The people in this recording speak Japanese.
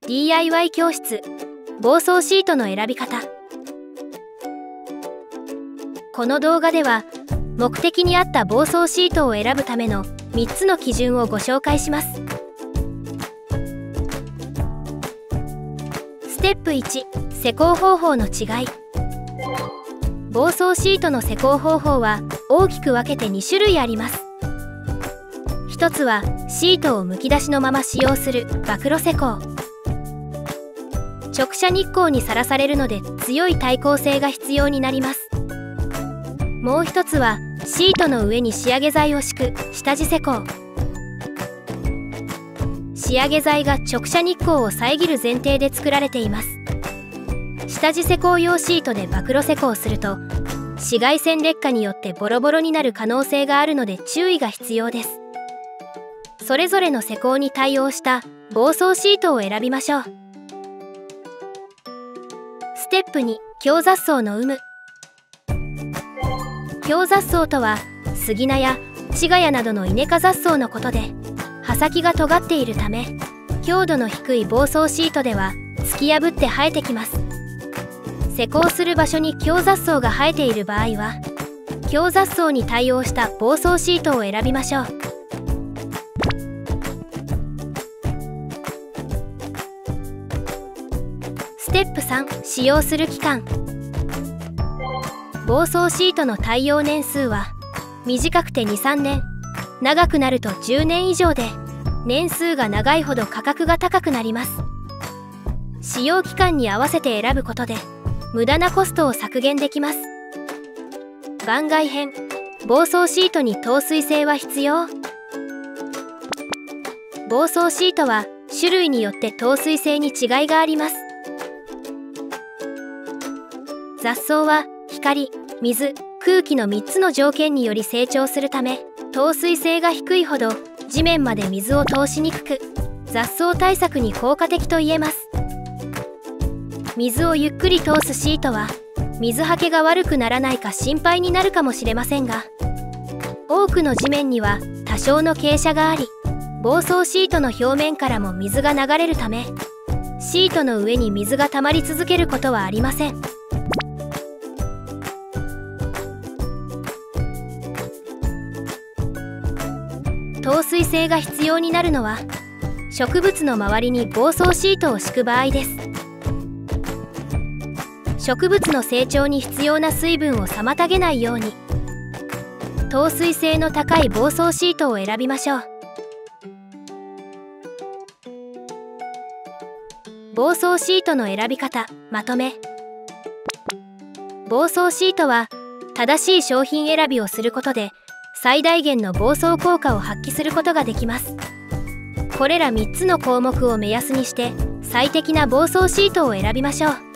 DIY 教室防草シートの選び方。この動画では目的に合った防草シートを選ぶための3つの基準をご紹介します。ステップ1、施工方法の違い。防草シートの施工方法は大きく分けて2種類あります。一つはシートをむき出しのまま使用する暴露施工。直射日光にさらされるので強い耐光性が必要になります。もう一つはシートの上に仕上げ剤を敷く下地施工。仕上げ剤が直射日光を遮る前提で作られています。下地施工用シートで暴露施工すると紫外線劣化によってボロボロになる可能性があるので注意が必要です。それぞれの施工に対応した防草シートを選びましょう。ステップ2、強雑草の有無。強雑草とは杉菜やチガヤなどのイネ科雑草のことで、葉先が尖っているため強度の低い防草シートでは突き破って生えてきます。施工する場所に強雑草が生えている場合は強雑草に対応した防草シートを選びましょう。ステップ3、使用する期間。防草シートの耐用年数は短くて 2,3 年、長くなると10年以上で、年数が長いほど価格が高くなります。使用期間に合わせて選ぶことで無駄なコストを削減できます。番外編、防草シートに透水性は必要？防草シートは種類によって透水性に違いがあります。雑草は光、水、空気の3つの条件により成長するため、透水性が低いほど地面まで水を通しにくく、雑草対策に効果的と言えます。水をゆっくり通すシートは水はけが悪くならないか心配になるかもしれませんが、多くの地面には多少の傾斜があり、防草シートの表面からも水が流れるため、シートの上に水が溜まり続けることはありません。透水性が必要になるのは植物の周りに防草シートを敷く場合です。植物の成長に必要な水分を妨げないように透水性の高い防草シートを選びましょう。防草シートの選び方、まとめ。防草シートは正しい商品選びをすることで最大限の防草効果を発揮することができます。これら3つの項目を目安にして最適な防草シートを選びましょう。